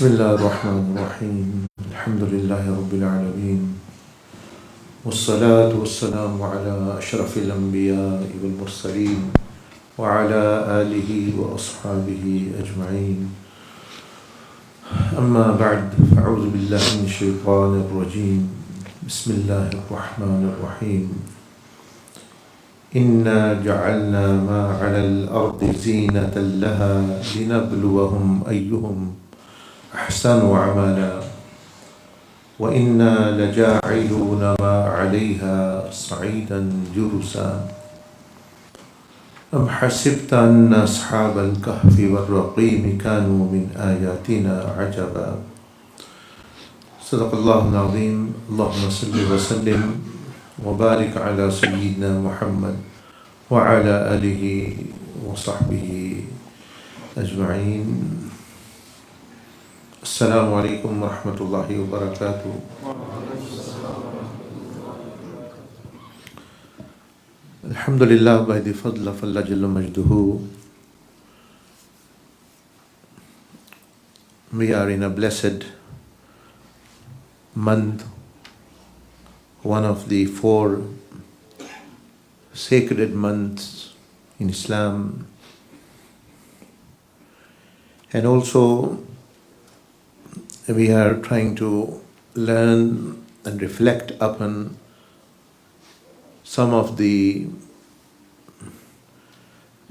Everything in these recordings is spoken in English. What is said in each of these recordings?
بسم الله الرحمن الرحيم الحمد لله رب العالمين والصلاة والسلام على أشرف الأنبياء والمرسلين وعلى آله وأصحابه أجمعين أما بعد فأعوذ بالله من الشيطان الرجيم بسم الله الرحمن الرحيم إنا جعلنا ما على الأرض زينة لها لنبلوهم أيهم أحسن عملا وإنا لجاعلون ما عليها صعيدا جرزا أم حسبت أن أصحاب الكهف والرقيم كانوا من آياتنا عجبا صدق الله العظيم اللهم صل وسلم وبارك على سيدنا محمد وعلى آله وصحبه أجمعين. Assalamu alaikum wa rahmatullahi wa barakatuh. Alhamdulillah, by the fadl of Allah Jalla Majduhu, we are in a blessed month, one of the 4 sacred months in Islam, and also we are trying to learn and reflect upon some of the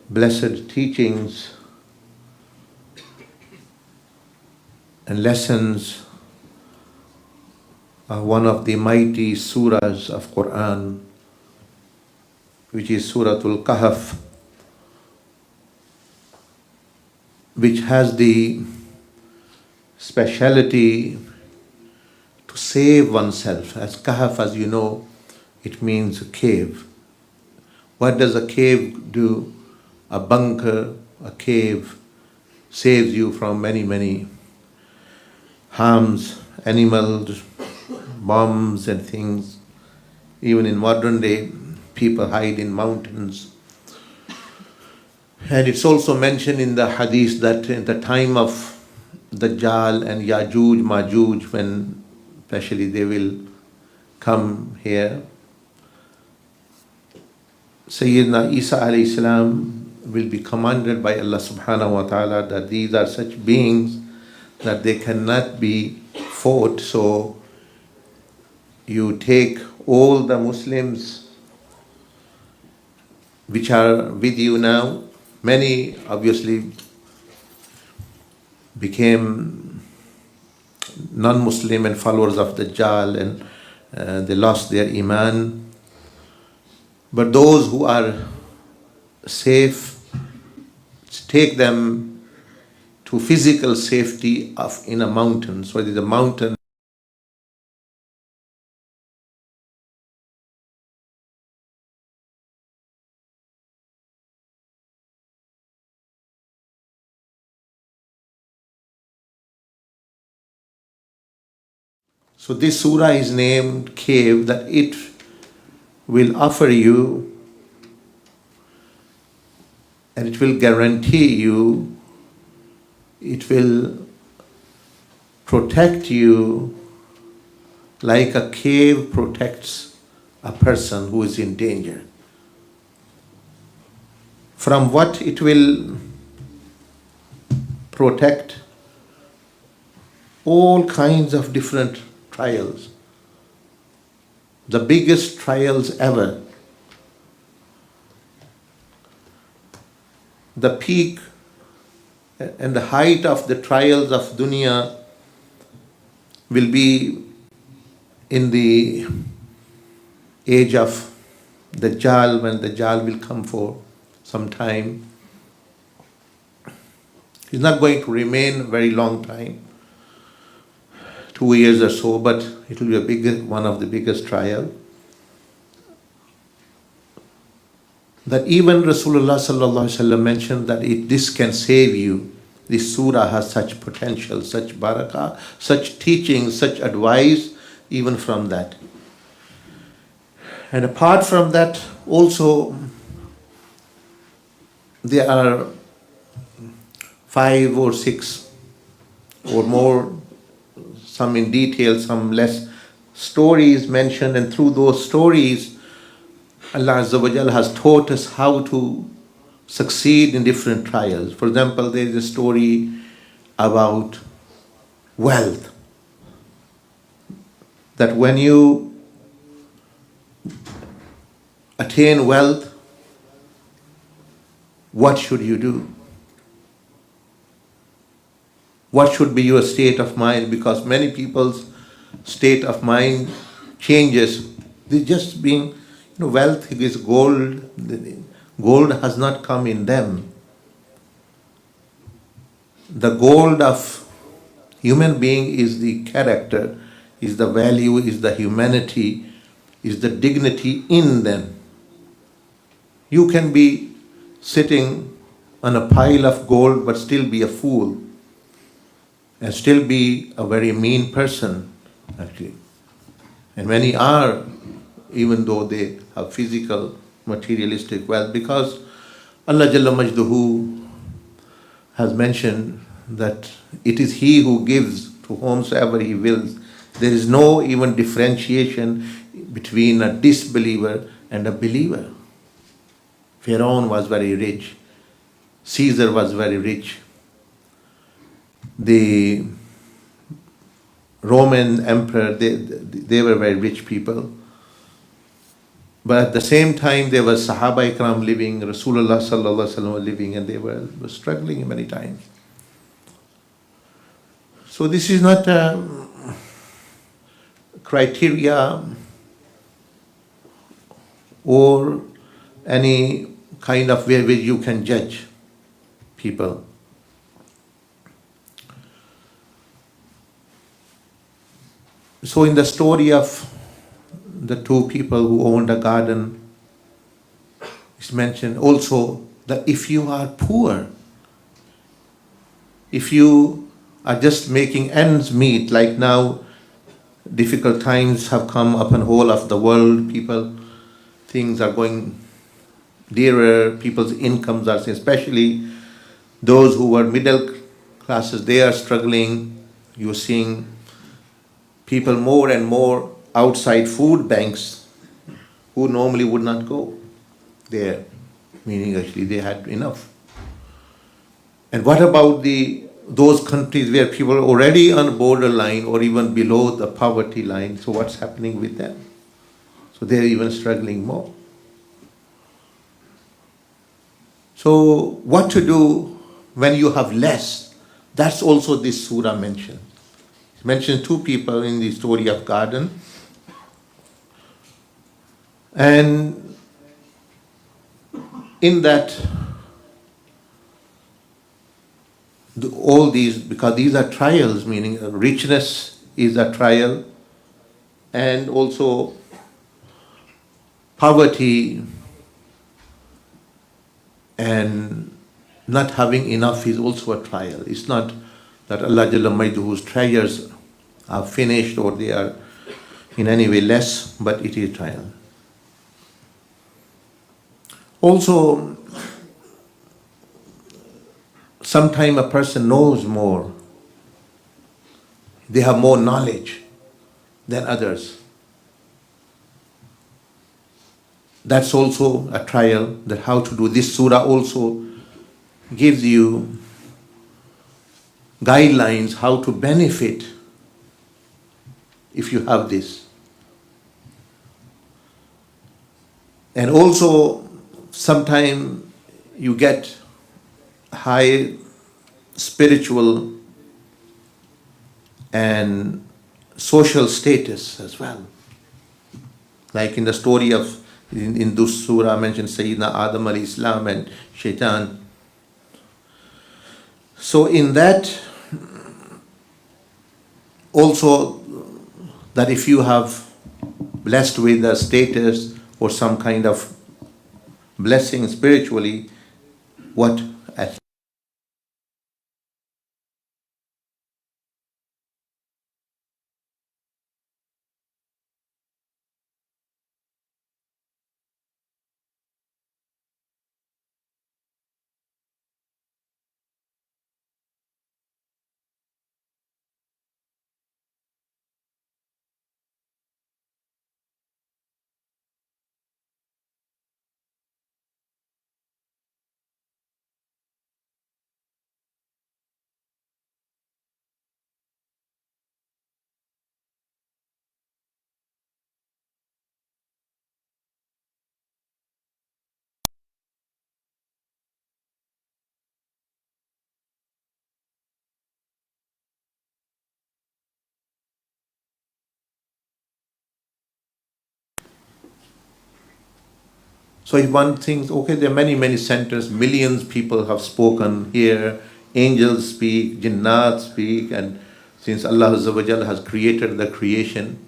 blessed teachings and lessons of one of the mighty surahs of Quran, which is Surah Al-Kahf, which has the speciality to save oneself. As Kahf, as you know, it means a cave. What does a cave do? A bunker, a cave saves you from many harms, animals, bombs and things. Even in modern day, people hide in mountains. And it's also mentioned in the hadith that in the time of Dajjal and Yajuj, Majuj, when especially they will come here, Sayyidina Isa alayhi salam will be commanded by Allah subhanahu wa ta'ala that these are such beings that they cannot be fought. So you take all the Muslims which are with you now. Many obviously became non-Muslim and followers of Dajjal, and they lost their iman. But those who are safe, take them to physical safety of in a mountain. So it is a mountain. So this surah is named Cave, that it will offer you and it will guarantee you, it will protect you like a cave protects a person who is in danger. From what it will protect? All kinds of different trials, the biggest trials ever. The peak and the height of the trials of dunya will be in the age of Dajjal, when Dajjal will come for some time. He's not going to remain a very long time, 2 years or so, but it will be one of the biggest trial. That even Rasulullah sallallahu alaihi wasallam mentioned that this can save you. This surah has such potential, such barakah, such teaching, such advice, even from that. And apart from that, also there are 5 or 6 or more, some in detail, some less, stories mentioned, and through those stories, Allah Azza wa Jal has taught us how to succeed in different trials. For example, there is a story about wealth, that when you attain wealth, what should you do? What should be your state of mind? Because many people's state of mind changes. They just being, wealth is gold. Gold has not come in them. The gold of human being is the character, is the value, is the humanity, is the dignity in them. You can be sitting on a pile of gold but still be a fool and still be a very mean person, actually. And many are, even though they have physical, materialistic wealth, because Allah Jalla Majduhu has mentioned that it is He who gives to whomsoever He wills. There is no even differentiation between a disbeliever and a believer. Pharaoh was very rich. Caesar was very rich. The Roman emperor, they were very rich people. But at the same time, there was Sahaba Ikram living, Rasulullah Sallallahu Alaihi Wasallam living, and they were struggling many times. So this is not a criteria or any kind of way which you can judge people. So in the story of the two people who owned a garden, it's mentioned also that if you are poor, if you are just making ends meet, like now difficult times have come upon whole of the world, things are going dearer, people's incomes are, especially those who were middle classes, they are struggling. You're seeing people more and more outside food banks who normally would not go there, meaning actually they had enough. And what about those countries where people are already on borderline or even below the poverty line? So what's happening with them? So they're even struggling more. So what to do when you have less? That's also this surah mentioned. It mentions two people in the story of garden. And in that, all these, because these are trials, meaning richness is a trial, and also poverty and not having enough is also a trial. It's not that Allah Jalla Majduhu's treasures are finished or they are in any way less, but it is a trial. Also, sometimes a person knows more. They have more knowledge than others. That's also a trial, that how to do. This surah also gives you guidelines how to benefit if you have this. And also, sometimes you get high spiritual and social status as well. Like in the story of, in this surah mentioned Sayyidina Adam alayhi salam and Shaitan. So in that, also, that if you have blessed with a status or some kind of blessing spiritually, what So if one thinks, okay, there are many, many centers, millions of people have spoken here, angels speak, jinnat speak, and since Allah Azza wa Jal has created the creation.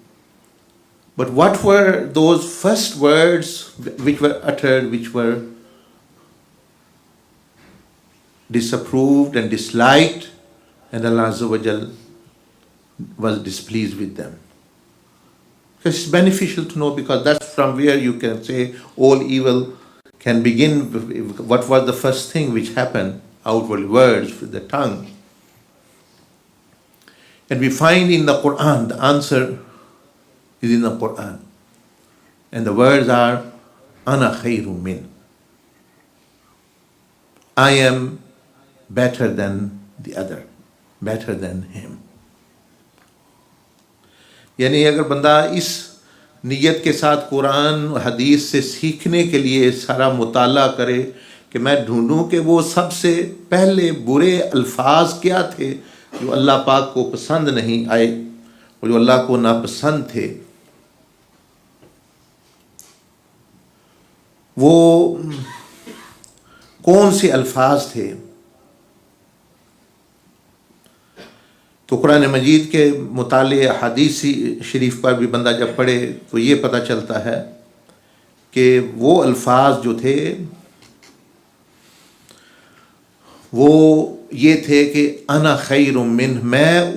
But what were those first words which were uttered, which were disapproved and disliked, and Allah Azza wa Jal was displeased with them? It's beneficial to know, because that's from where you can say all evil can begin. What was the first thing which happened? Outward words with the tongue. And we find in the Quran, the answer is in the Quran. And the words are, Ana khayru min. I am better than the other, better than him. यानी अगर बंदा इस नीयत के साथ कुरान हदीस से सीखने के लिए सारा मुताला करे कि मैं ढूंढूं कि वो सबसे पहले बुरे अल्फाज क्या थे जो अल्लाह पाक को पसंद नहीं आए और जो अल्लाह को नापसंद थे, वो कौन से अल्फाज थे, तो कुरान मजीद के मुताले हदीसी शरीफ पर भी बंदा जब पढ़े तो ये पता चलता है कि वो अल्फाज जो थे वो ये थे कि अना खैरुम मिन, मैं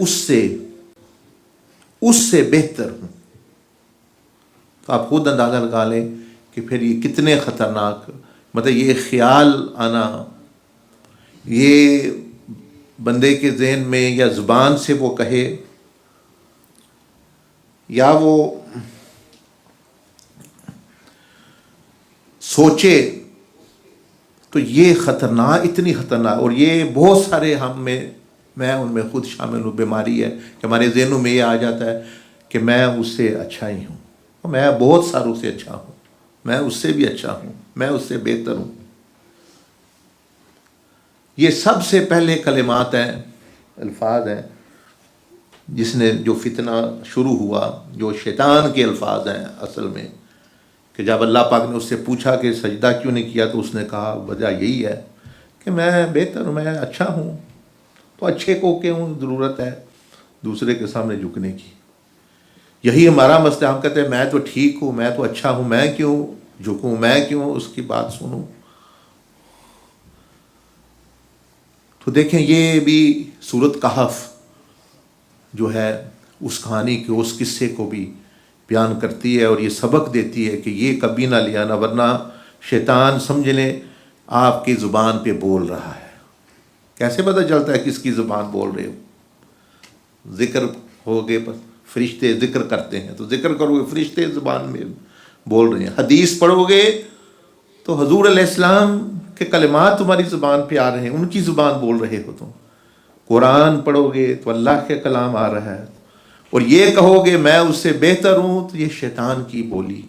उससे बेहतर हूँ। तो आप खुद अंदाज़ा लगा लें कि फिर ये कितने ख़तरनाक, मतलब ये ख्याल आना, ये बंदे के ज़हन में या ज़ुबान से वो कहे या वो सोचे, तो ये ख़तरनाक, इतनी ख़तरनाक। और ये बहुत सारे हम में, मैं उनमें खुद शामिल हूँ, बीमारी है कि हमारे ज़हनों में ये आ जाता है कि मैं उससे अच्छा ही हूँ, मैं बहुत सारों से अच्छा हूँ, मैं उससे भी अच्छा हूँ, मैं उससे बेहतर हूँ। ये सबसे पहले कलिमात हैं, अल्फाज हैं, जिसने जो फितना शुरू हुआ, जो शैतान के अल्फाज हैं असल में, कि जब अल्लाह पाक ने उससे पूछा कि सजदा क्यों नहीं किया, तो उसने कहा वजह यही है कि मैं बेहतर हूँ, मैं अच्छा हूँ, तो अच्छे को क्यों ज़रूरत है दूसरे के सामने झुकने की। यही हमारा मसला, हम कहते हैं मैं तो ठीक हूँ, मैं तो अच्छा हूँ, मैं क्यों झुकूँ, मैं क्यों उसकी बात सुनूँ। तो देखें, ये भी सूरत कहफ जो है उस कहानी के, उस किस्से को भी बयान करती है और ये सबक देती है कि ये कभी ना लिया ना, वरना शैतान समझ लें आपकी ज़ुबान पे बोल रहा है। कैसे पता चलता है किसकी ज़ुबान बोल रहे हो? ज़िक्र हो गए, पर फरिश्ते ज़िक्र करते हैं, तो ज़िक्र करोगे, फरिश्ते ज़ुबान में बोल रहे हैं। हदीस पढ़ोगे तो हजूर अलैहिस्सलाम के कलिमात तुम्हारी ज़ुबान पे आ रहे हैं, उनकी ज़ुबान बोल रहे हो तुम। कुरान पढ़ोगे तो अल्लाह के कलाम आ रहा है, और ये कहोगे मैं उससे बेहतर हूँ, तो ये शैतान की बोली,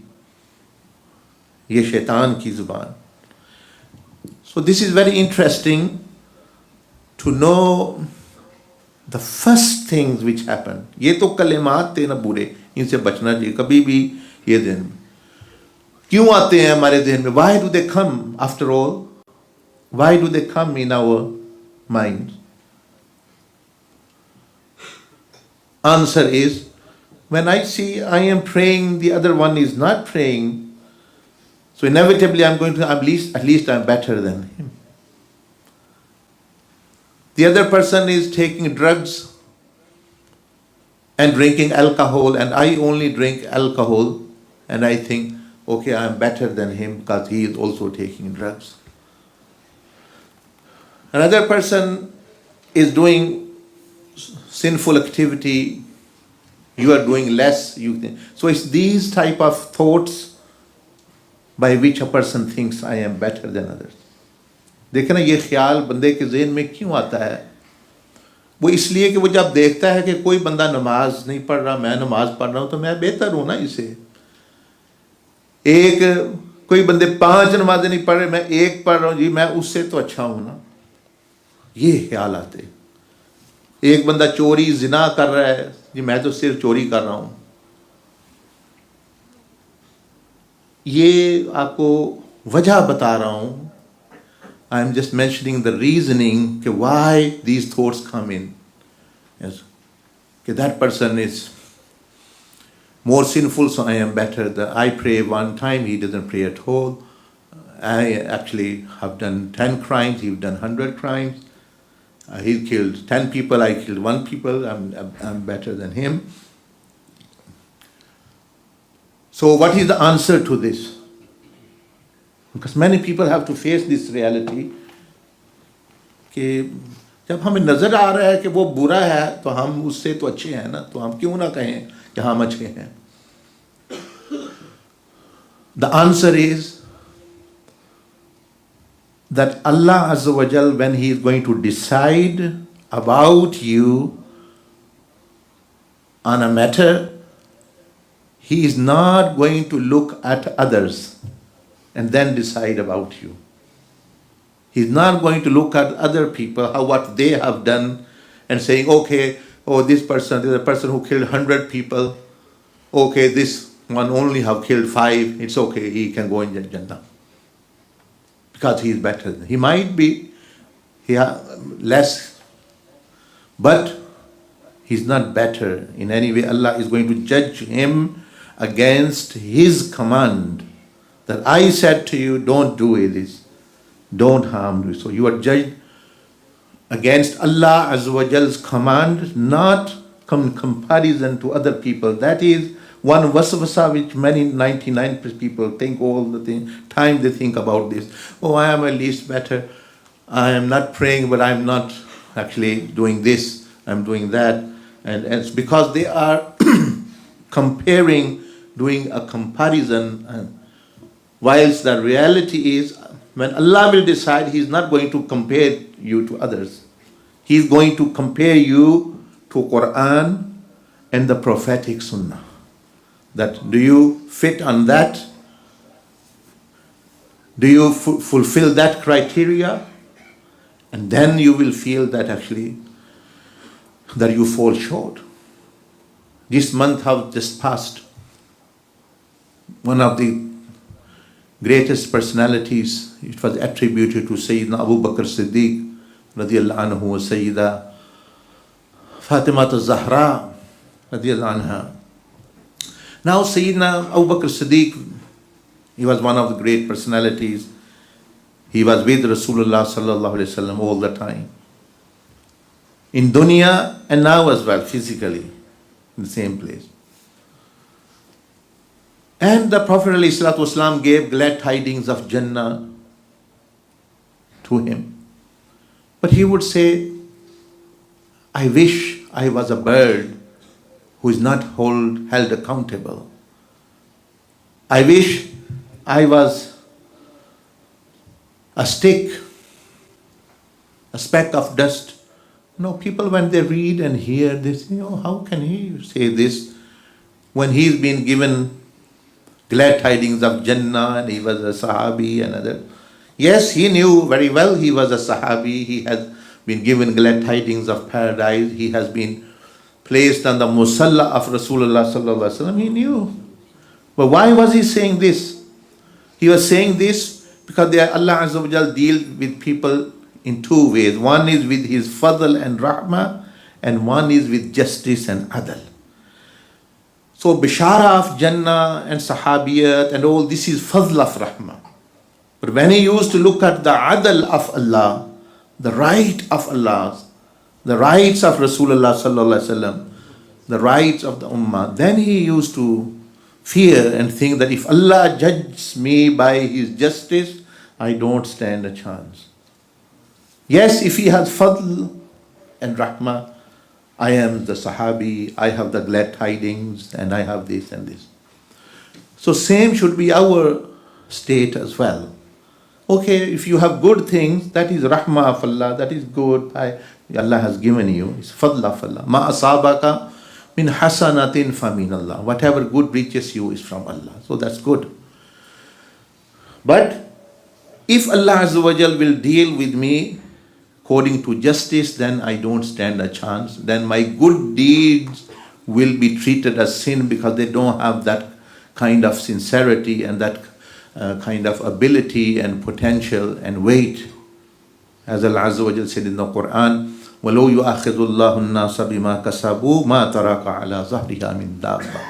ये शैतान की ज़ुबान। So this is very interesting to know the first things which happen. ये तो कलिमात थे ना बुरे, इनसे बचना चाहिए कभी भी। ये दिन में क्यों आते हैं हमारे जहन में? Why do they come after all? Why do they come in our mind? Answer is, when I see I am praying, the other one is not praying, so inevitably I'm going to, at least I'm better than him. The other person is taking drugs and drinking alcohol, and I only drink alcohol, and I think, okay, I'm better than him because he is also taking drugs. Another person is doing sinful activity, you are doing less, you think. So it's these type of thoughts by which a person thinks I am better than others. देखें ना, ये ख्याल बंदे के ज़हन में क्यों आता है? वो इसलिए कि वो जब देखता है कि कोई बंदा नमाज नहीं पढ़ रहा, मैं नमाज पढ़ रहा हूँ, तो मैं बेहतर हूँ ना इसे। कोई बंदे 5 नमाजें नहीं पढ़ रहे, मैं 1 पढ़ रहा हूँ, जी मैं उससे तो अच्छा हूँ ना। ये ख्याल आते। एक बंदा चोरी जिना कर रहा है, जी मैं तो सिर्फ चोरी कर रहा हूँ। ये आपको वजह बता रहा हूँ. I am just mentioning the reasoning why these thoughts come in. Yes. That person is more sinful, so I am better. I pray one time, he doesn't pray at all. I actually have done 10 crimes, he's done 100 crimes. He killed 10 people, I killed 1 people, I'm better than him. So what is the answer to this? Because many people have to face this reality कि जब हमें नजर आ रहा है कि वो बुरा है तो हम उससे तो अच्छे हैं ना, तो हम क्यों ना कहें कि हम अच्छे हैं. The answer is that Allah Azza wa Jal, when He is going to decide about you on a matter, He is not going to look at others and then decide about you. He's not going to look at other people, what they have done, and saying, okay, oh, this person, there's a person who killed 100 people. Okay, this one only have killed 5. It's okay, he can go in Jannah. Because he is better. He might be less, but he's not better in any way. Allah is going to judge him against his command. That I said to you, don't do this. Don't harm you. So you are judged against Allah Azza wa Jal's command, not comparison to other people. That is one waswasa which many 99 people think all the time they think about this. Oh, I am at least better. I am not praying, but I am not actually doing this. I am doing that. And it's because they are comparing, doing a comparison. Whilst the reality is, when Allah will decide, He is not going to compare you to others. He is going to compare you to Quran and the prophetic Sunnah. That do you fit on that? Do you fulfill that criteria? And then you will feel that actually that you fall short. This month have just passed. One of the greatest personalities, it was attributed to Sayyidina Abu Bakr Siddiq radiyallahu anhu, Sayyida Fatima al-Zahra radiyallahu anha. Now Sayyidina Abu Bakr Siddiq, he was one of the great personalities. He was with Rasulullah sallallahu alaihi wasallam all the time. In dunya and now as well, physically, in the same place. And the Prophet ﷺ gave glad tidings of Jannah to him. But he would say, I wish I was a bird who is not held accountable. I wish I was a stick, a speck of dust. No, people when they read and hear this, how can he say this when he's been given glad tidings of Jannah and he was a Sahabi and other. Yes, he knew very well he was a Sahabi. He has been given glad tidings of paradise. He has been placed on the Musalla of Rasulullah sallallahu alaihi wasallam. He knew. But why was he saying this? He was saying this because Allah Azza wa Jal deals with people in 2 ways. One is with His fadl and rahmah, and one is with justice and adl. So Bishara of Jannah and Sahabiyat and all this is fadl of Rahmah. But when he used to look at the adl of Allah, the right of Allah, the rights of Rasulullah sallallahu alaihi wasallam, the rights of the Ummah, then he used to fear and think that if Allah judges me by His justice, I don't stand a chance. Yes, if He has fadl and Rahmah, I am the Sahabi, I have the glad tidings, and I have this and this. So same should be our state as well. Okay, if you have good things, that is rahmah of Allah, that is good. Allah has given you. It's fadl of Allah. Ma asabaka min hasanatin fa min Allah. Whatever good reaches you is from Allah. So that's good. But if Allah Azza wa Jal will deal with me according to justice, then I don't stand a chance. Then my good deeds will be treated as sin because they don't have that kind of sincerity and that kind of ability and potential and weight. As Allah Azza wa Jal said in the Quran, وَلَوْ يُؤَخِذُ اللَّهُ النَّاسَ بِمَا كَسَبُوا مَا تَرَكَ عَلَى ظَهْرِهَا مِن دَابَّةٍ.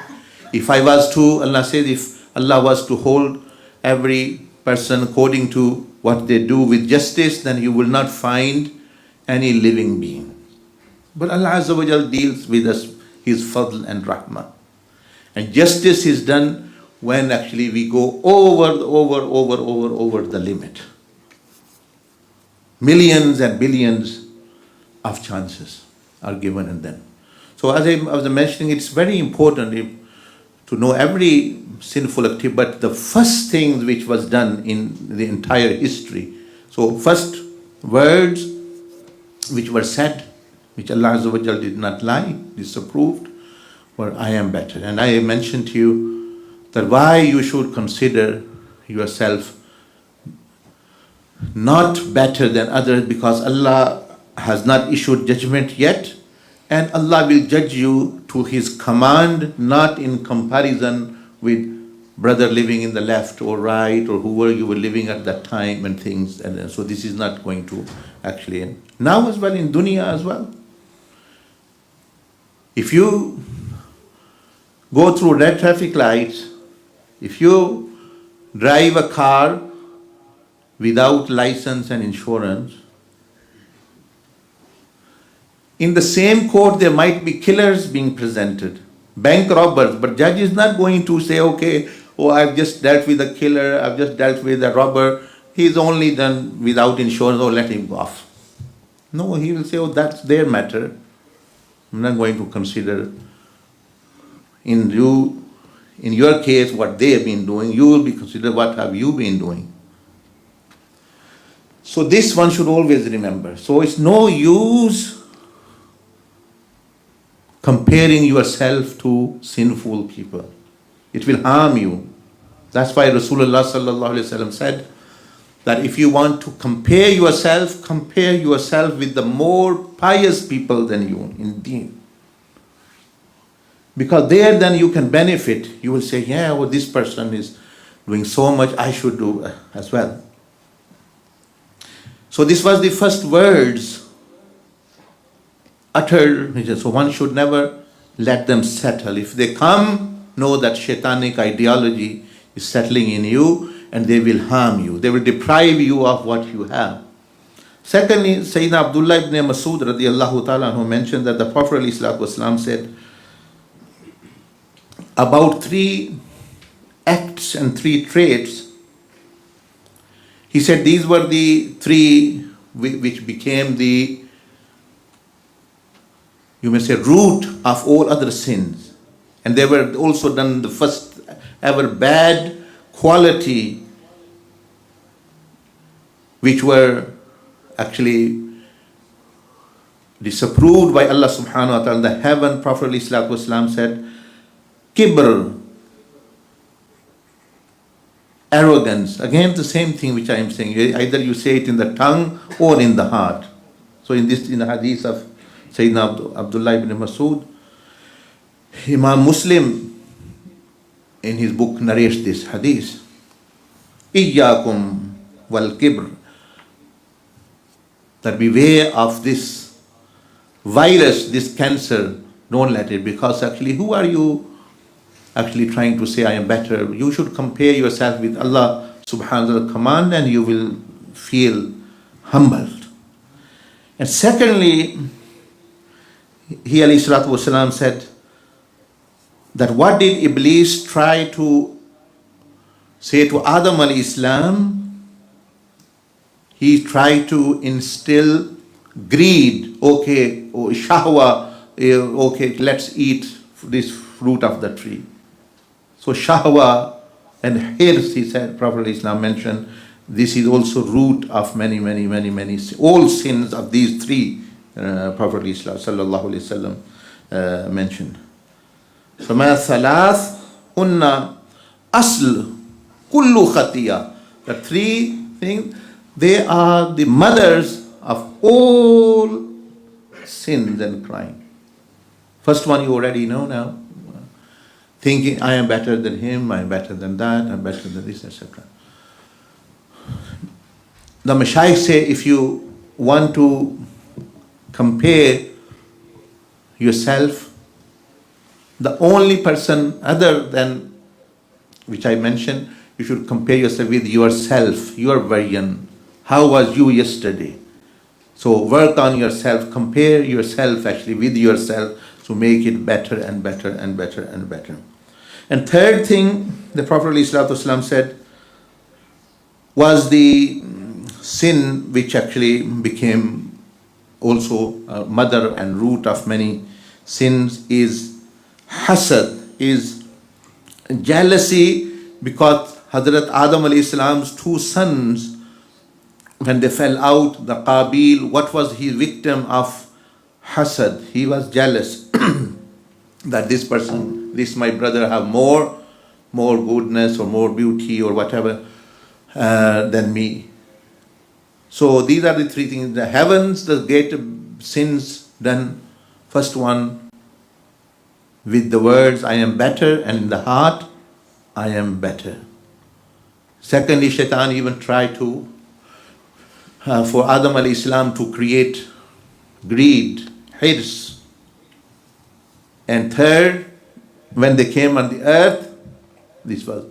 If I was to, Allah says, if Allah was to hold every person according to what they do with justice, then you will not find any living being. But Allah Azza wa Jal deals with us His fadl and rahmah. And justice is done when actually we go over the limit. Millions and billions of chances are given in them. So as I was mentioning, it's very important to know every sinful activity, but the first thing which was done in the entire history. So first words which were said, which Allah Azza wa Jal did not lie, disapproved, were I am better. And I mentioned to you that why you should consider yourself not better than others, because Allah has not issued judgment yet, and Allah will judge you to His command, not in comparison with brother living in the left or right or whoever you were living at that time and things. And so this is not going to actually end. Now as well in dunya as well. If you go through red traffic lights, if you drive a car without license and insurance, in the same court there might be killers being presented, bank robbers, but judge is not going to say, okay, oh, I've just dealt with a killer, I've just dealt with a robber, he's only done without insurance, oh, let him go off. No, he will say, oh, that's their matter. I'm not going to consider in your case what they have been doing. You will be considered what have you been doing. So this one should always remember. So it's no use comparing yourself to sinful people. It will harm you. That's why Rasulullah sallallahu alaihi wasallam said that if you want to compare yourself with the more pious people than you in deen. Because there then you can benefit. You will say, yeah, well, this person is doing so much, I should do as well. So this was the first words uttered. So one should never let them settle. If they come, know that shaitanic ideology is settling in you and they will harm you. They will deprive you of what you have. Secondly, Sayyidina Abdullah ibn Masud radiallahu ta'ala who mentioned that the Prophet ﷺ said about 3 acts and 3 traits. He said these were the 3 which became the, you may say, root of all other sins. And they were also done the first ever bad quality which were actually disapproved by Allah subhanahu wa ta'ala. In the heaven, Prophet ﷺ said, Kibr, arrogance. Again, the same thing which I am saying. Either you say it in the tongue or in the heart. So in the hadith of Sayyidina Abdullah ibn Masud, Imam Muslim in his book narrates this hadith. Iyyakum wal kibr. That beware of this virus, this cancer. Don't let it, because actually who are you actually trying to say I am better? You should compare yourself with Allah subhanahu wa ta'ala command and you will feel humbled. And secondly, he alayhi salatu wasalam said that what did Iblis try to say to Adam alayhi salam? He tried to instill greed. Okay, oh, shahwa, okay, let's eat this fruit of the tree. So shahwa and hirs, he said, Prophet Islam mentioned, this is also root of many, all sins of these 3, Prophet Islam sallallahu alaihi wasallam mentioned. So ma thalath unna asl kullu khatiya. The 3 things, they are the mothers of all sins and crime. First one you already know now. thinking I am better than him, I am better than that, I'm better than this, etc. The Mashaykh say if you want to compare yourself, the only person other than which I mentioned, you should compare yourself with yourself, your version. How was you yesterday? So work on yourself, compare yourself actually with yourself to make it better and better and better and better. And third thing, the Prophet ﷺ said was the sin which actually became also a mother and root of many sins is hasad, is jealousy, because Hazrat Adam alayhi salam's two sons, when they fell out, the Qabil, what was he victim of? Hasad. He was jealous that this person, this my brother have more goodness or more beauty or whatever than me. So these are the three things. The heavens, the great sins done. First one, with the words, I am better, and in the heart, I am better. Secondly, Shaitan even tried to, for Adam alayhi salam to create greed, hirs. And third, when they came on the earth, this was.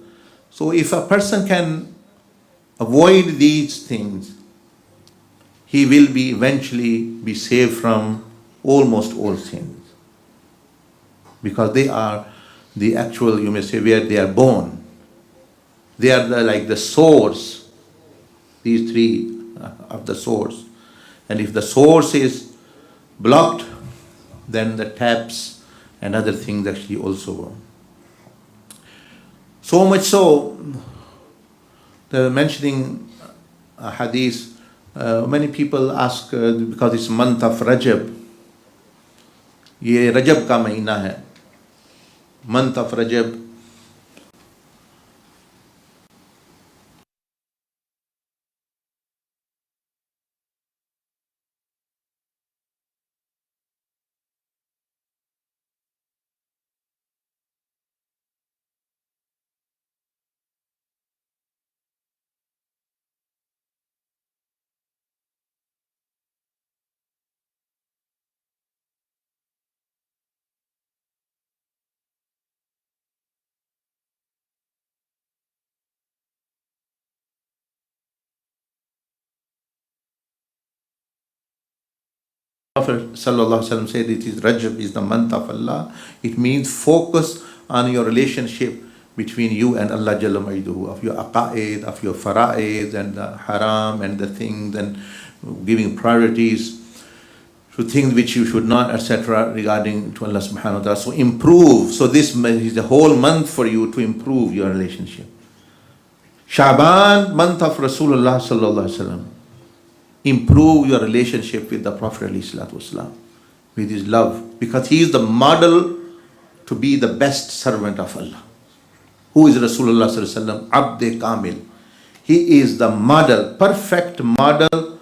So if a person can avoid these things, he will be eventually be saved from almost all sins. Because they are the actual, you may say, where they are born. They are like the source, these three of the source. And if the source is blocked, then the taps and other things actually also go. So much so, the mentioning a hadith, many people ask, because it's month of Rajab, ये रजब का महीना है, month of Rajab. Prophet sallallahu alaihi wasallam said it is Rajab is the month of Allah. It means focus on your relationship between you and Allah Jalla Majduhu, of your aqaid, of your fara'id and the haram and the things, and giving priorities to things which you should not, etc., regarding to Allah subhanahu wa ta'ala. So improve. So this is the whole month for you to improve your relationship. Shaban, month of Rasulullah sallallahu alaihi wasallam. Improve your relationship with the Prophet ﷺ, with his love, because he is the model to be the best servant of Allah. Who is Rasulullah ﷺ? Abd Kamil. He is the model, perfect model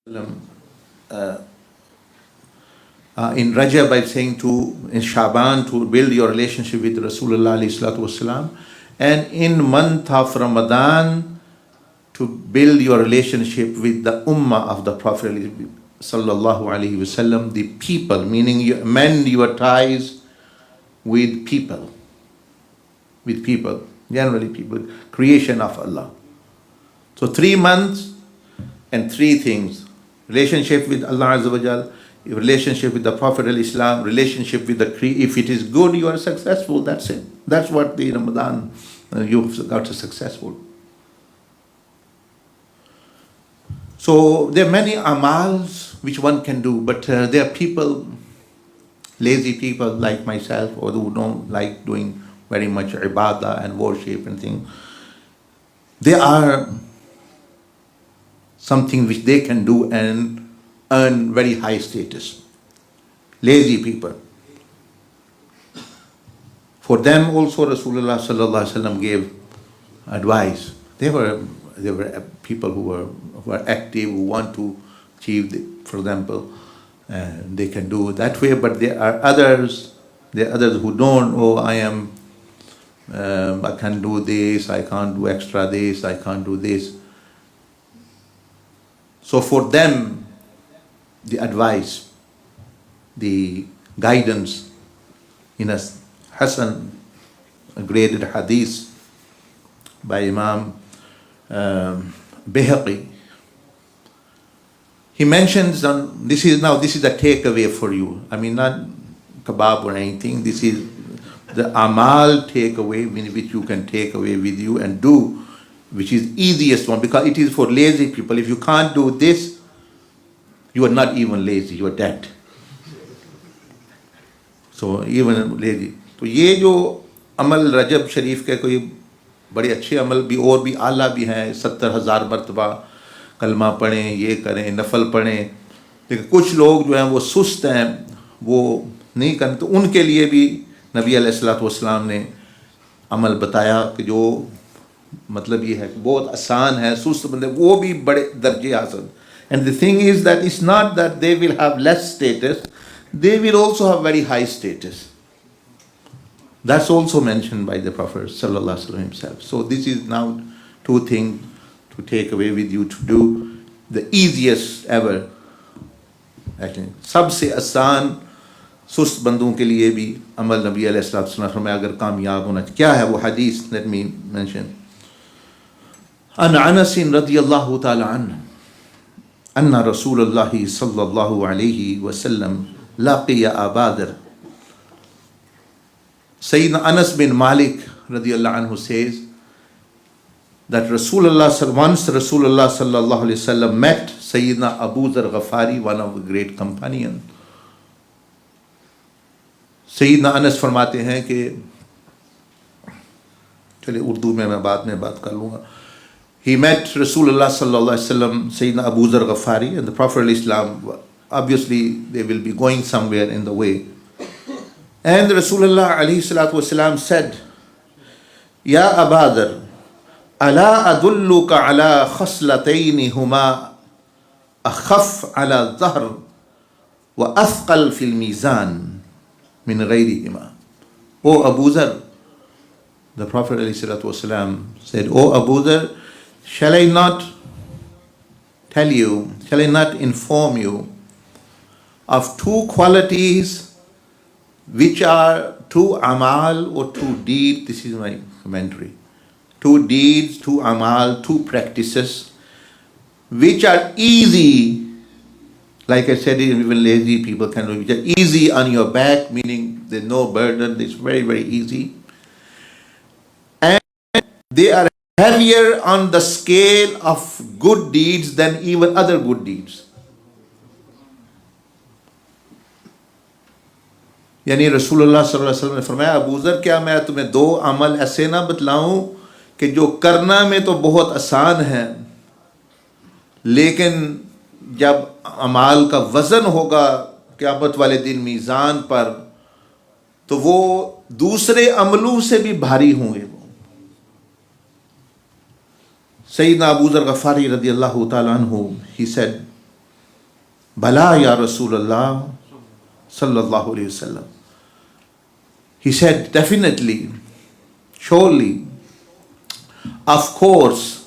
uh, in Rajab by saying in Shaban to build your relationship with Rasulullah alayhi salatu wasalam, and in month of Ramadan to build your relationship with the ummah of the Prophet sallallahu alaihi wasallam, the people, meaning you mend your ties with people, generally people, creation of Allah. So 3 months and 3 things: relationship with Allah Azza wa Jal, relationship with the Prophet al-Islam, relationship with the if it is good, you are successful. That's it. That's what the Ramadan you've got to successful. So there are many amals which one can do, but there are people, lazy people like myself, or who don't like doing very much ibadah and worship and things. They are something which they can do and earn very high status. Lazy people. For them also Rasulullah sallallahu alaihi wasallam gave advice. They were people who were active, who want to achieve, for example, they can do that way. But there are others who don't. Oh, I can't do this. I can't do extra this. I can't do this. So for them, the advice, the guidance in a Hasan, a graded hadith by Imam Bayhaqi, he mentions this is a takeaway for you. I mean, not kebab or anything. This is the amal takeaway, which you can take away with you and do, which is easiest one, because it is for lazy people. If you can't do this, you are not even lazy, you are dead. So even lazy. तो ये जो अमल रजब शरीफ के कोई बड़े अच्छे अमल भी और भी आला भी हैं, 70,000 मरतबा कलमा पढ़ें, ये करें, नफल पढ़ें, लेकिन कुछ लोग जो हैं वो सुस्त हैं, वो नहीं करें, तो उनके लिए भी नबी अलैहिस्सलातु वस्सलाम ने अमल बताया कि जो मतलब ये है कि बहुत आसान है, सुस्त बंदे वो भी बड़े दर्जे हासिल. And the thing is that it's not that they will have less status, they will also have very high status. That's also mentioned by the Prophet sallallahu alaihi wasallam himself. So this is now 2 things to take away with you to do. The easiest ever, actually, सबसे आसान सुस्त बंदों के लिए भी अमल नबी अलैहिस्सलातु वस्सलाम में अगर कामयाब होना, क्या है वो हदीस? Let me mention. عن أنس رضي الله تعالى عنه أن رسول الله صلى الله عليه وسلم لقي أبا ذر. Sayyidina Anas bin Malik radiallahu anhu says that once Rasulullah sallallahu alaihi wasallam met Sayyidina Abu Dhar Ghafari, one of the great companions. Sayyidina Anas फरमाते हैं कि चलिए उर्दू में मैं बाद में बात कर लूँगा. He met Rasulullah sallallahu alaihi wasallam, Sayyidina Abu Dhar Ghafari, and the Prophet al-Islam, obviously they will be going somewhere in the way. And Rasulullah alayhi salatu wasalam said, Ya Aba Dhar, ala adulluka ala khaslatayn huma akhaf ala dhahr wa athqal fil mizan min ghayrihima. O Abu Dhar, the Prophet alayhi salatu wasalam said, O Abu Dhar, shall I not inform you of 2 qualities which are 2 amal or 2 deeds? This is my commentary. 2 deeds, 2 amal, 2 practices which are easy, like I said, even lazy people can do, which are easy on your back, meaning there's no burden, it's very, very easy. And they are heavier on the scale of good deeds than even other good deeds. यानी रसूलुल्लाह सल्लल्लाहु अलैहि वसल्लम ने फरमाया, अबू ज़र क्या मैं तुम्हें 2 अमल ऐसे ना बतलाऊं कि जो करना में तो बहुत आसान है, लेकिन जब अमाल का वज़न होगा क़यामत वाले दिन मीज़ान पर, तो वो दूसरे अमलों से भी भारी होंगे. Sayyidina Abu Dhar Ghafari radiallahu ta'ala anhu, he said, Bala ya Rasulullah sallallahu alayhi wasallam. He said, definitely, surely, of course,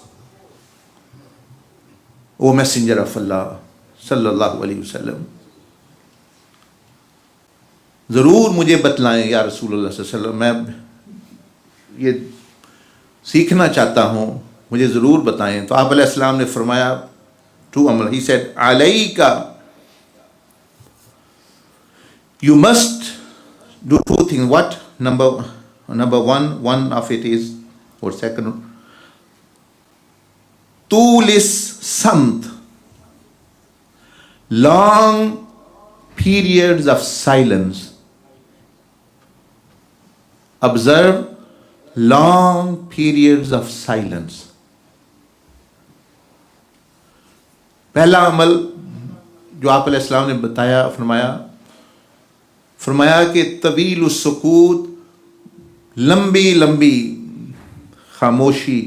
O Messenger of Allah sallallahu alayhi wasallam. ज़रूर मुझे बतलाएं या रसूलुल्लाह सल्लल्लाहु अलैहि वसल्लम, मैं ये सीखना चाहता हूँ, मुझे ज़रूर बताएं. तो आप अलैहिस्सलाम ने फरमाया टू अमल. ही सेड अलैका, you must do two things. What? Number one of it is, or second, tulis samt, long periods of silence. Observe long periods of silence. पहला अमल जो आप अलैहिस्सलाम ने बताया, फरमाया कि तवील सुकूत, लंबी लंबी खामोशी,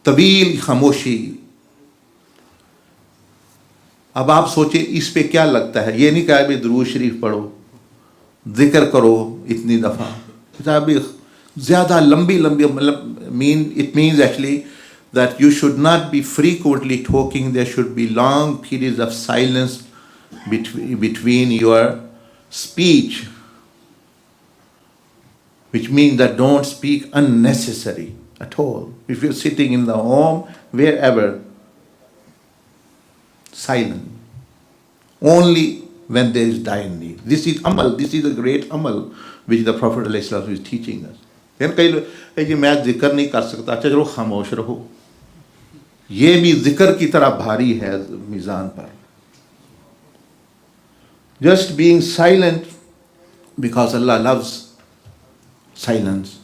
तवील खामोशी. अब आप सोचे इस पे क्या लगता है. ये नहीं कहा भी दुरूद शरीफ पढ़ो, जिक्र करो इतनी दफ़ा. अभी ज़्यादा लंबी लंबी मतलब it means actually that you should not be frequently talking. There should be long periods of silence between your speech, which means that don't speak unnecessary at all. If you're sitting in the home, wherever, silent. Only when there is dire need. This is amal. This is a great amal which the Prophet ﷺ is teaching us. Then कई लोग कि मैं जिक्र नहीं कर सकता, अच्छा चलो खामोश रहो. ये भी जिक्र की तरह भारी है मीज़ान पर. Just being silent because Allah loves silence.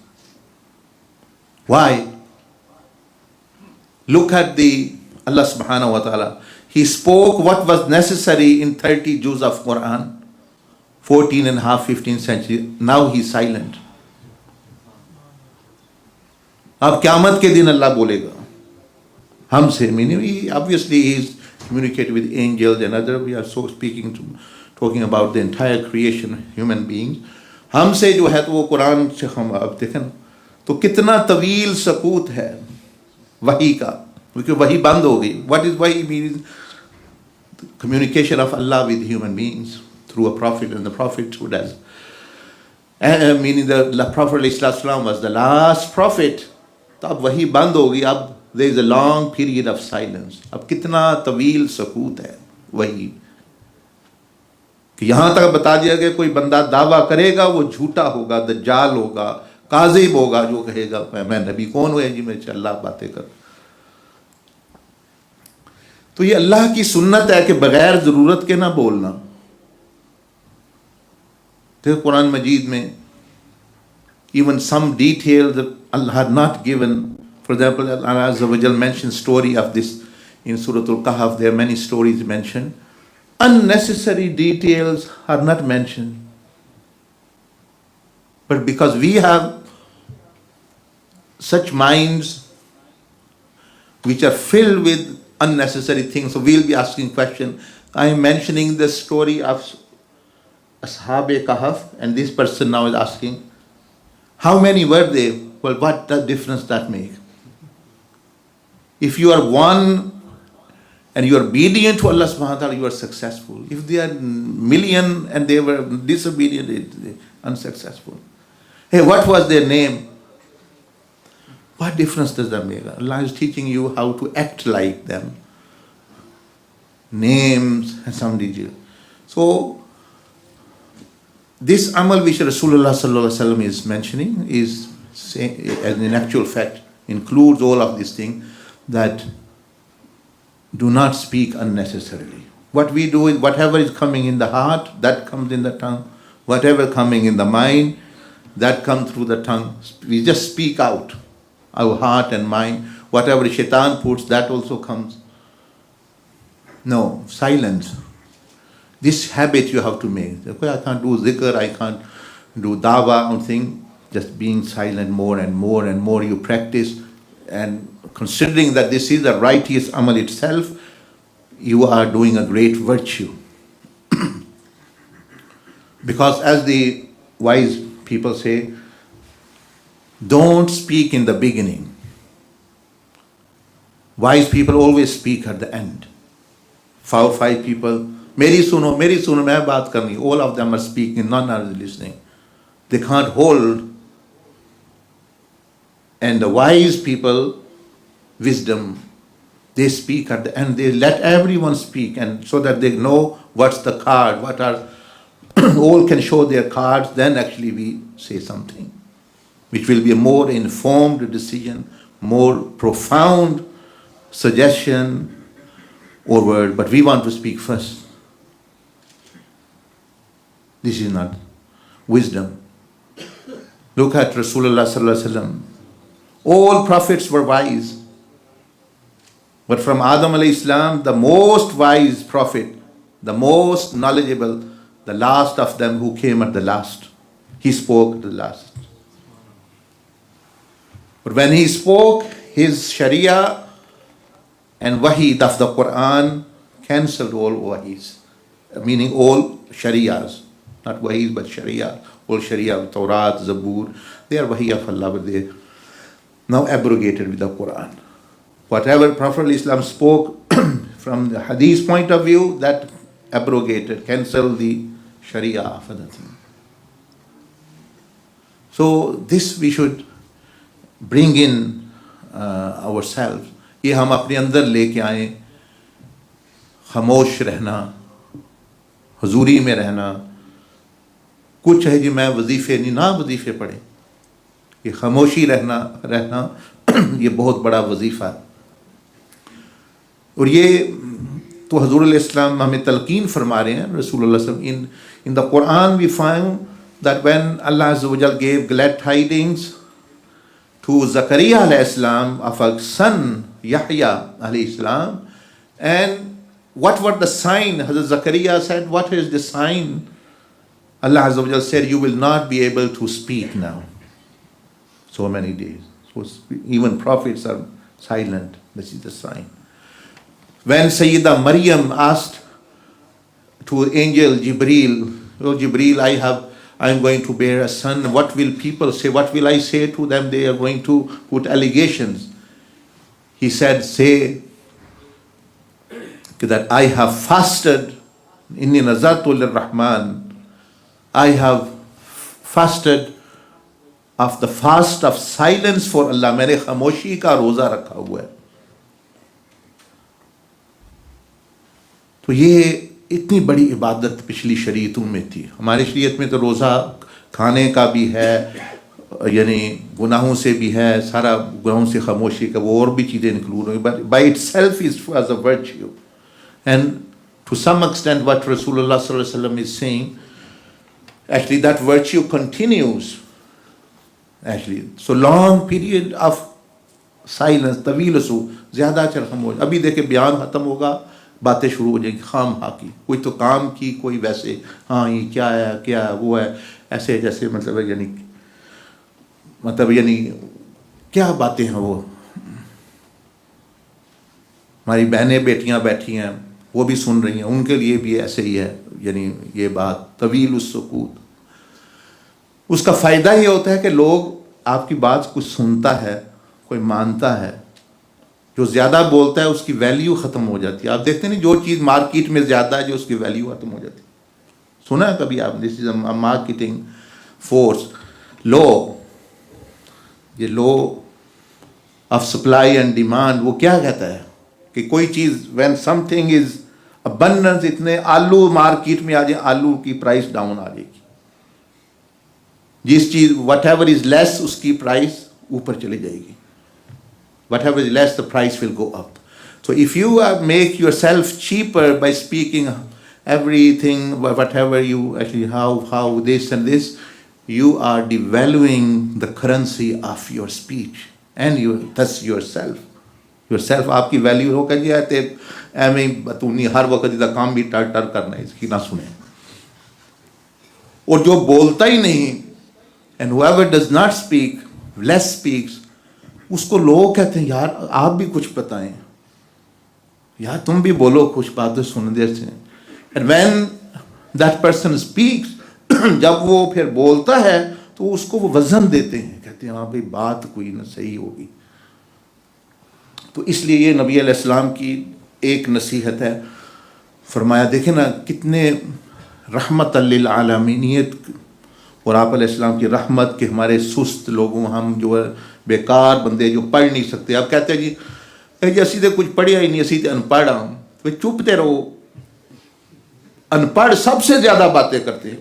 Why? Look at Allah subhanahu wa ta'ala. He spoke what was necessary in 30 juz of Quran, 14 and a half, 15th century. Now he's silent. अब क़यामत के दिन अल्लाह बोलेगा हमसे. Meaning, obviously he is communicating with angels and other. We are so talking about the entire creation, human beings. हमसे जो है तो वो कुरान से हम अब देखें तो कितना तवील सकूत है वही का, क्योंकि वही बंद हो गई. What is wahi means? Communication of Allah with human beings through a prophet, and the prophethood as meaning the Prophet ﷺ was the last prophet. तो अब वही बंद हो गई. अब there is a long period of silence. अब कितना तवील सकूत है वही कि यहाँ तक बता दिया गया कोई बंदा दावा करेगा वो झूठा होगा, दज्जाल होगा, काज़िब होगा, जो कहेगा मैं नबी कौन हुए जी मैं अल्लाह बातें कर. तो ये अल्लाह की सुन्नत है कि बगैर ज़रूरत के ना बोलना. तो कुरान मजीद में even some details that Allah had not given. For example, Allah Azza wa Jal mentioned story of this in Surah Al-Kahf. There are many stories mentioned. Unnecessary details are not mentioned. But because we have such minds which are filled with unnecessary things, so we'll be asking question. I am mentioning the story of Ashab Kahf, and this person now is asking, how many were they? Well, what the difference that make? If you are one and you are obedient to Allah subhanahu wa ta'ala, you are successful. If they are million and they were disobedient, they unsuccessful. Hey, what was their name? What difference does that make? Allah is teaching you how to act like them. Names and some details. So, this amal which Rasulullah sallallahu alaihi wasallam is mentioning is, in actual fact, includes all of these things, that do not speak unnecessarily. What we do is whatever is coming in the heart, that comes in the tongue. Whatever coming in the mind, that comes through the tongue. We just speak out. Our heart and mind, whatever shaitan puts, that also comes. No, silence. This habit you have to make. Okay, I can't do zikr, I can't do dawa or thing. Just being silent more and more and more you practice, and considering that this is a righteous amal itself, you are doing a great virtue. Because as the wise people say, don't speak in the beginning. Wise people always speak at the end. 4 or 5 people, Meri suno, main baat karni. All of them are speaking, none are listening. They can't hold. And the wise people, wisdom, they speak at the end. They let everyone speak, and so that they know what's the card, what are all can show their cards. Then actually we say something, which will be a more informed decision, more profound suggestion or word. But we want to speak first. This is not wisdom. Look at Rasulullah sallallahu alaihi wasallam. All prophets were wise. But from Adam alayhi salam, the most wise prophet, the most knowledgeable, the last of them who came at the last. He spoke at the last. But when he spoke, his Sharia and Wahi of the Quran cancelled all Wahis, meaning all Sharias, not Wahis but Sharia, all Sharia, Tawrat, Zabur, they are Wahi of Allah, but they now abrogated with the Quran. Whatever Prophet Islam spoke from the Hadith point of view, that abrogated, cancelled the Sharia of other thing. So this we should bring in ourselves. ये हम अपने अंदर लेके आए, खामोश रहना, हुजूरी में रहना. कुछ है जी मैं वजीफे नहीं, ना वजीफे पढ़े. ये खामोशी रहना ये बहुत बड़ा वजीफा है. और ये तो हजूर अलैहिस्सलाम हमें तलकीन फरमा रहे हैं. रसूलुल्लाह सल्लल्लाहु अलैहि वसल्लम, in the Quran we find that when Allah Azza wa Jal gave glad tidings to Zakaria alayhi salam of a son Yahya alayhi salam, and what were the sign? Hazrat Zakaria said, what is the sign? Allah Azza wa Jal said, you will not be able to speak now. So many days. So even prophets are silent. This is the sign. When Sayyida Maryam asked to angel Jibreel, oh Jibreel, I am going to bear a son. What will people say? What will I say to them? They are going to put allegations. He said, say that I have fasted. Inni nazartu lir-Rahman. I have fasted of the fast of silence for Allah. मैंने खामोशी का रोजा रखा हुआ है. तो ये इतनी बड़ी इबादत पिछली शरीयतों में थी. हमारी शरीयत में तो रोज़ा खाने का भी है, यानी गुनाहों से भी है, सारा गुनाहों से खामोशी का, वो और भी चीज़ें इंक्लूड होंगी. But by itself is as a virtue. And to some extent what रसूलुल्लाह सल्लल्लाहु अलैहि वसल्लम is saying, actually that virtue continues. Actually, so long period of silence, तवील सो ज़्यादा चर खामोश. अभी देखे बयान ख़त्म होगा, बातें शुरू हो जाएंगी खाम खा की. कोई तो काम की, कोई वैसे हाँ ये क्या है, क्या वो है, ऐसे जैसे मतलब यानी क्या बातें हैं वो. हमारी बहनें बेटियां बैठी हैं, वो भी सुन रही हैं, उनके लिए भी ऐसे ही है. यानी ये बात तवील उस सुकूत, उसका फ़ायदा ये होता है कि लोग आपकी बात कुछ सुनता है, कोई मानता है. जो ज़्यादा बोलता है उसकी वैल्यू ख़त्म हो जाती है. आप देखते नहीं, जो चीज़ मार्केट में ज़्यादा है जो उसकी वैल्यू ख़त्म हो जाती है. सुना है कभी आप? This is a marketing force law. ये law of supply and demand, वो क्या कहता है कि कोई चीज़ व्हेन समथिंग इज़ अबंडेंस, इतने आलू मार्केट में आ जाए, आलू की प्राइस डाउन आ जाएगी. जिस चीज़ वट एवर इज़ लेस, उसकी प्राइस ऊपर चली जाएगी. Whatever is less, the price will go up. So if you make yourself cheaper by speaking everything, whatever you actually, how this and this, you are devaluing the currency of your speech and thus yourself. Yourself आपकी value हो कर दिया ते एवं बतूनी हर वक्त इधर काम भी टर टर करना है, इसकी ना सुने. और जो बोलता ही नहीं, and whoever does not speak, less speaks, उसको लोग कहते हैं यार आप भी कुछ बताएं, यार तुम भी बोलो कुछ बातें सुन देर से। And when that person speaks, जब वो फिर बोलता है तो उसको वो वजन देते हैं, कहते हैं हाँ भाई बात कोई ना सही होगी। तो इसलिए ये नबी अलैहिस्सलाम की एक नसीहत है। फरमाया देखें ना कितने रहमत लिल आलमीनियत, और आप अलैहिस्सलाम की रहमत के हमारे सुस्त लोगों, हम जो है बेकार बंदे जो पढ़ नहीं सकते, आप कहते हैं जी असी तो कुछ पढ़िया ही नहीं, असी तो अनपढ़ हाँ, तो चुपते रहो। अनपढ़ सबसे ज़्यादा बातें करते हैं,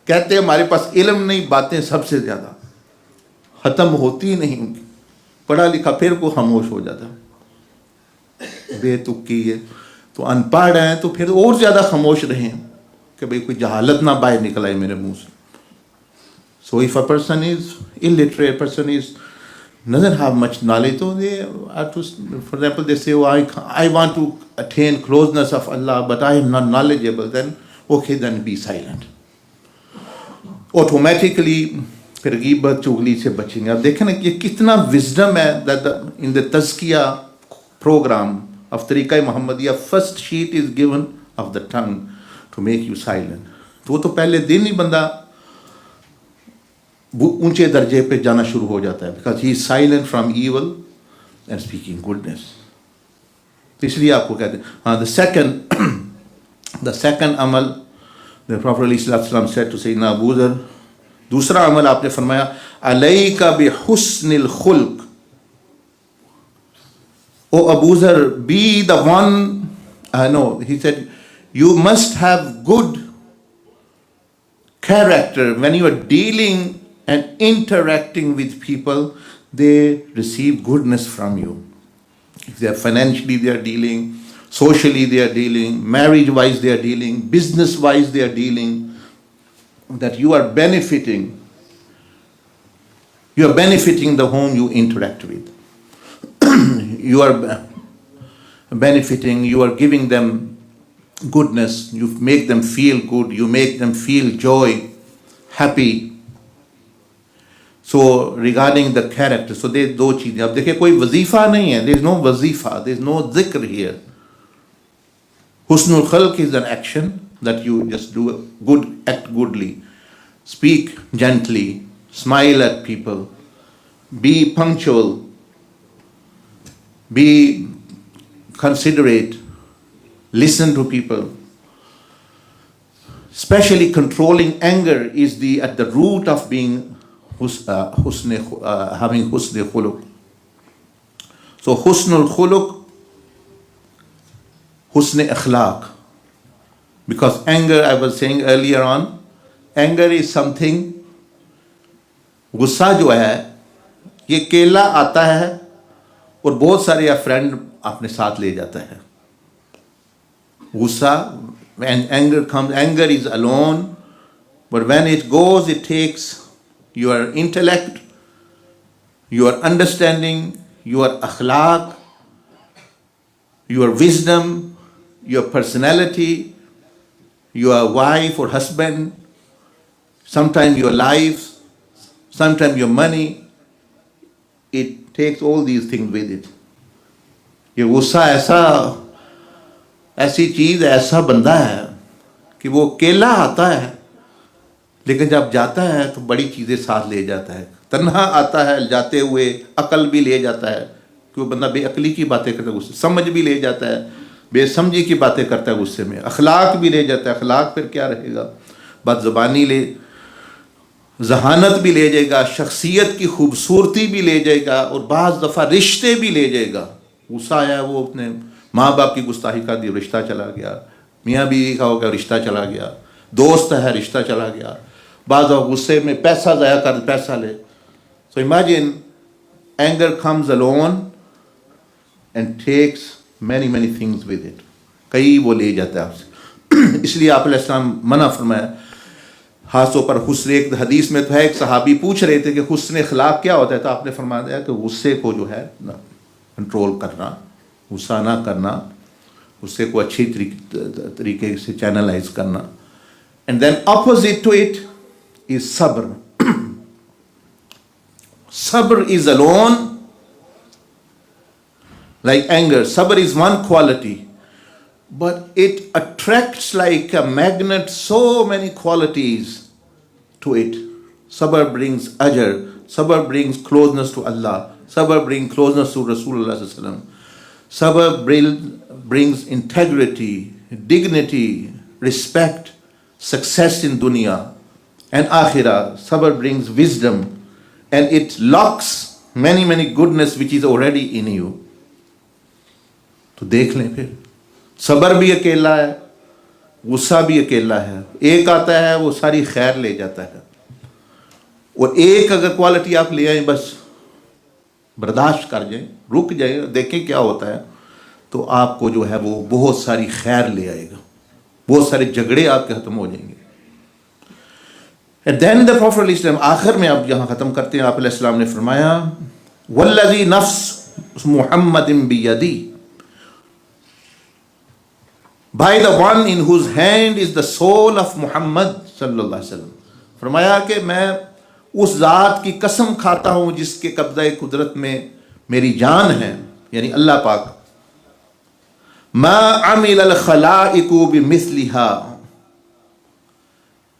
कहते हैं हमारे पास इल्म नहीं, बातें सबसे ज़्यादा ख़त्म होती ही नहीं उनकी। पढ़ा लिखा फिर को खामोश हो जाता, बेतुकी है। तो अनपढ़ हैं तो फिर और ज़्यादा खामोश रहें कि भाई कोई जहालत ना बाहर निकल आए मेरे मुंह से। So if a person is illiterate, person is doesn't have much knowledge, so they are to, for example, they say, oh, I want to attain closeness of Allah, but I am not knowledgeable. Then okay, then be silent. Automatically फिर गीबत चुगली से बचेंगे। अब देखें ना कि कितना wisdom है that in the तज़किया program of तरीक़ा Mohammadia, first sheet is given of the tongue to make you silent. तो वो तो पहले दिन ही बंदा ऊंचे दर्जे पे जाना शुरू हो जाता है, because he is silent from evil and speaking goodness. तो इसलिए आपको कहते हैं हाँ the second Amal the prophet अलैहिस्सलाम सेड टू सैयदना अबू ज़र, दूसरा अमल आपने फरमाया अलैका बिहुस्निल खुल्क, oh Abu Zar be the one, no he said you must have good character when you are dealing and interacting with people. They receive goodness from you. If they are financially they are dealing, socially they are dealing, marriage wise they are dealing, business wise they are dealing, that you are benefiting the home you interact with. You are benefiting, you are giving them goodness, you make them feel good, you make them feel joy, happy. So regarding the character, so they दो चीजें। अब देखिए कोई वजीफा नहीं है, there is no वजीफा, there is no zikr here. Husnul khalq is an action that you just do good, act goodly, speak gently, smile at people, be punctual, be considerate, listen to people. Especially controlling anger is at the root of being having husn khuluq. So husnul khuluq, husn akhlaq. Because anger, I was saying earlier on, anger is something, गुस्सा जो है ये केला आता है और बहुत सारे फ्रेंड अपने साथ ले जाता है। Gussa, when anger comes, anger is alone, but when it goes, it takes your intellect, your understanding, your akhlaq, your wisdom, your personality, your wife or husband, sometimes your life, sometimes your money. It takes all these things with it. ये गुस्सा ऐसी चीज़, ऐसा बंदा है कि वो केला आता है लेकिन जब जाता है तो बड़ी चीज़ें साथ ले जाता है। तन्हा आता है जाते हुए अकल भी ले जाता है कि वो बंदा बेअकली की बातें करता है, गुस्से समझ भी ले जाता है, बेसमझी की बातें करता है गुस्से में, अखलाक भी ले जाता है। अखलाक फिर क्या रहेगा, बदज़बानी जहानत भी ले जाएगा, शख्सियत की खूबसूरती भी ले जाएगा और बाज़ दफ़ा रिश्ते भी ले जाएगा। गुस्सा आया वो अपने माँ बाप की गुस्ताखी कर दी, रिश्ता चला गया, मियाँ बीवी का हो गया, रिश्ता चला गया, दोस्त है रिश्ता चला गया, बाज़ गुस्से में पैसा ज़ाया कर पैसा ले। So imagine anger comes alone and takes many many things with it, कई वो ले जाता है आपसे। इसलिए आप अलैहिस्सलाम मना फरमाया खासतौर पर हुस्न। एक हदीस में तो है, एक सहाबी पूछ रहे थे कि हुस्न अखलाक क्या होता है, तो आपने फरमाया कि गुस्से को जो है ना कंट्रोल करना, गुस्सा ना करना, गुस्से को अच्छी तरीके से चैनलाइज करना। And then opposite to it is सब्र। Sabr is alone like anger. Sabr is one quality, but it attracts like a magnet so many qualities to it. Sabr brings ajr. Sabr brings closeness to Allah. Sabr brings closeness to Rasulullah sallallahu alaihi wasallam. Sabr brings integrity, dignity, respect, success in dunya and akhirah. Sabr brings wisdom, and it locks many goodness which is already in you. तो देख लें फिर, सब्र भी अकेला है, गुस्सा भी अकेला है. एक आता है वो सारी खैर ले जाता है, और एक अगर क्वालिटी आप ले आए, बस बर्दाश्त कर जाए, रुक जाए, देखें क्या होता है, तो आपको जो है वो बहुत सारी खैर ले आएगा. बहुत सारे झगड़े आपके खत्म हो जाएंगे. एंड देन द प्रॉफिट इस्लाम, आखिर में अब यहाँ खत्म करते हैं, आप अलैहिस्सलाम ने फरमाया वल्लज़ी नफ्स मुहम्मदिन बियदी, by the one in whose hand is the soul of Muhammad सल्लल्लाहु अलैहि वसल्लम. फरमाया कि मैं उस ज़ात की कसम खाता हूँ जिसके कब्ज़े कुदरत में मेरी जान है, यानी अल्लाह पाक. मा अमिल अल खलाइकु बिमिस्लिहा.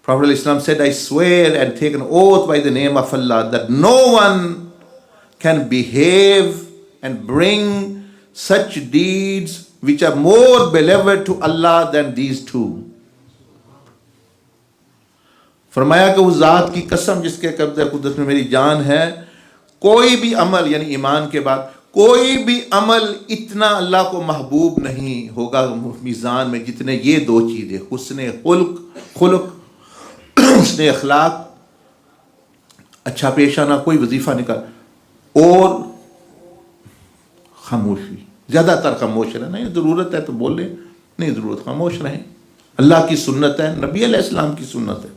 Prophet Islam said, I swear and take an oath by the name of Allah that no one can behave and bring such deeds which are more beloved to Allah than these two. फरमाया कि उस ज़ात की कसम जिसके कब्ज़े कुदरत में मेरी जान है, कोई भी अमल, यानी ईमान के बाद कोई भी अमल इतना अल्लाह को महबूब नहीं होगा मीज़ान में जितने ये दो चीज़ें, हुस्ने खुलक, हुस्ने अखलाक, अच्छा पेश आना, कोई वजीफ़ा निकाल, और खामोशी. ज़्यादातर खामोश रहना. नहीं ज़रूरत है तो बोले, नहीं ज़रूरत खामोश रहें. अल्लाह की सुन्नत है, नबी अलैहिस्सलाम की सुन्नत है.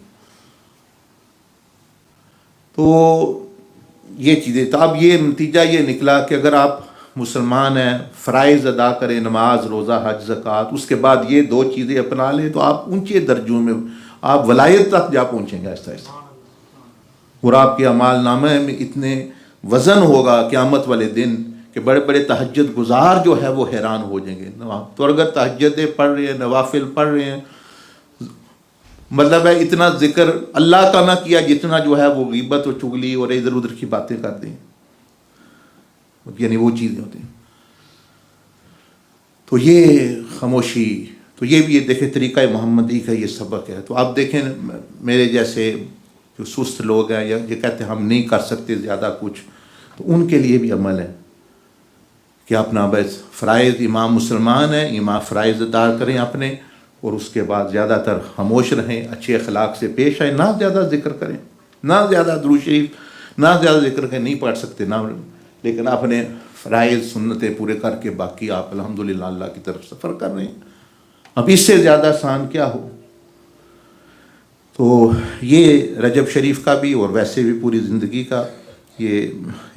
तो ये चीज़ें, तो अब ये नतीजा ये निकला कि अगर आप मुसलमान हैं, फ़राइज़ अदा करें, नमाज, रोज़ा, हज, ज़कात, उसके बाद ये दो चीज़ें अपना लें, तो आप ऊंचे दर्जों में, आप वलायत तक जा पहुँचेंगे आहिस्ता आहिस्ता. और आपके अमाल नामे में इतने वज़न होगा क़यामत वाले दिन कि बड़े बड़े तहज्जुद गुजार जो है वो हैरान हो जाएंगे. तो अगर तहज्जुदें पढ़ रहे हैं, नवाफिल पढ़ रहे हैं, मतलब है इतना जिक्र अल्लाह का ना किया जितना जो है वो ग़ीबत और चुगली और इधर उधर की बातें कर दें, यानी वो चीज़ें होती हैं. तो ये खामोशी, तो ये भी ये देखें तरीक़ा मोहम्मदी का ये सबक है. तो आप देखें मेरे जैसे जो सुस्त लोग हैं या ये कहते हैं हम नहीं कर सकते ज़्यादा कुछ, तो उनके लिए भी अमल है कि अपना बस फ़राइज़, इमाम मुसलमान है, इमाम फ़राइज़ अदा करें अपने, और उसके बाद ज़्यादातर खामोश रहें, अच्छे अखलाक से पेश आए, ना ज़्यादा जिक्र करें, ना ज़्यादा दुरूद शरीफ, ना ज़्यादा जिक्र करें, नहीं पढ़ सकते ना, लेकिन अपने फ़राइज़ सुन्नतें पूरे करके बाकी आप अल्हम्दुलिल्लाह अल्लाह की तरफ सफ़र कर रहे हैं. अब इससे ज़्यादा आसान क्या हो. तो ये रजब शरीफ का भी और वैसे भी पूरी ज़िंदगी का ये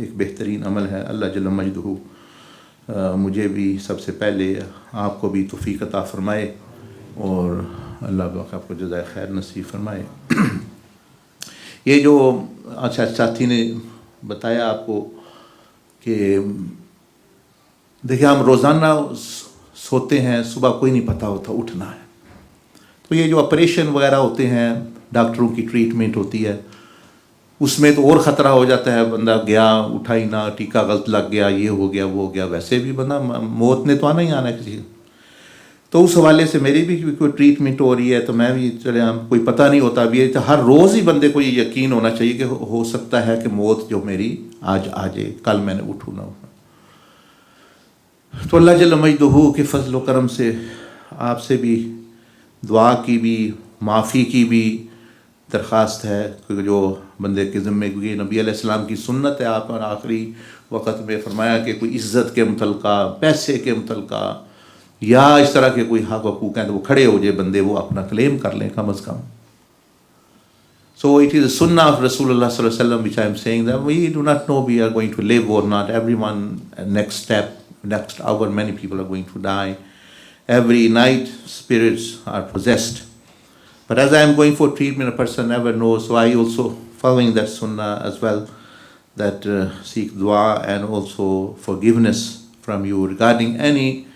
एक बेहतरीन अमल है. अल्लाह जल्ल मजदहू मुझे भी सबसे पहले, आपको भी तौफ़ीक़ अता फ़रमाए, और अल्लाह पाक आपको जज़ाए खैर नसीब फरमाए. ये जो अच्छा साथी ने बताया आपको कि देखिए हम रोज़ाना सोते हैं, सुबह कोई नहीं पता होता उठना है. तो ये जो ऑपरेशन वगैरह होते हैं, डॉक्टरों की ट्रीटमेंट होती है, उसमें तो और ख़तरा हो जाता है. बंदा गया, उठा ही ना, टीका गलत लग गया, ये हो गया वो हो गया. वैसे भी बंदा, मौत ने तो आना ही आना है किसी. तो उस हवाले से मेरी भी कोई ट्रीटमेंट हो रही है, तो मैं भी चले, हम कोई पता नहीं होता अभी. तो हर रोज़ ही बंदे को ये यकीन होना चाहिए कि हो सकता है कि मौत जो मेरी आज आ जाए, कल मैंने उठूँ ना उठूँ. तो अल्लाह जल्ल मजदहू के फजल व करम से आपसे भी दुआ की भी, माफ़ी की भी दरख्वास्त है, क्योंकि जो बंदे के ज़िम्मे, क्योंकि नबी अलैहिस्सलाम की सुन्नत है, आप आखिरी वक़्त में फरमाया कि कोई इज़्ज़त के मुतल्लिक़ा, पैसे के मुतल्लिक़ा या इस तरह के कोई हक़ हकूक़ हैं तो वो खड़े हो जाए बंदे, वो अपना क्लेम कर लें कम अज़ कम. So it is a sunnah of Rasulullah sallallahu alaihi wasallam, which I am saying that we do not know we are going to live or not. Everyone, next step, next hour, many people are going to die. Every night, spirits are possessed. But as I am going for treatment, a person never knows. So I also following that sunnah as well, that seek dua and also forgiveness from you regarding any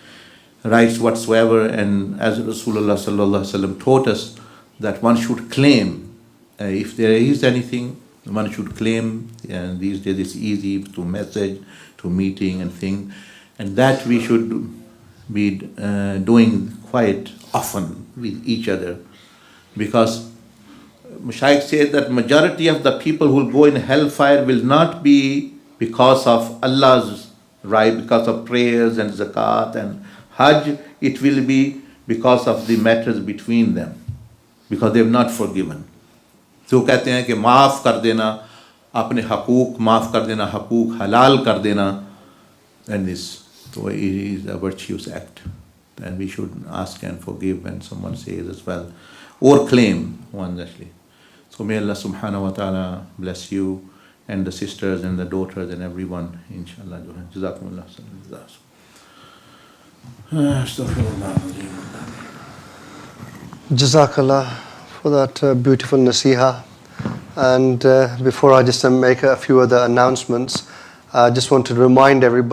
rights whatsoever. And as Rasulullah sallallahu alaihi wasallam taught us, that one should claim, if there is anything, one should claim. And these days it's easy to message, to meeting and thing, and that we should be doing quite often with each other, because Shaykh said that majority of the people who will go in hellfire will not be because of Allah's right, because of prayers and zakat and hajj. It will be because of the matters between them, because they have not forgiven. तो कहते हैं कि माफ़ कर देना, अपने हकूक़ माफ़ कर देना, हकूक़ हलाल कर देना, and this, so it is a virtuous act, and we should ask and forgive when someone says as well, or claim one actually. So may Allah subhanahu wa ta'ala bless you and the sisters and the daughters and everyone, inshallah. Jazakumullah. Jazakallah for that beautiful nasiha. And before I just make a few other announcements, I just want to remind everybody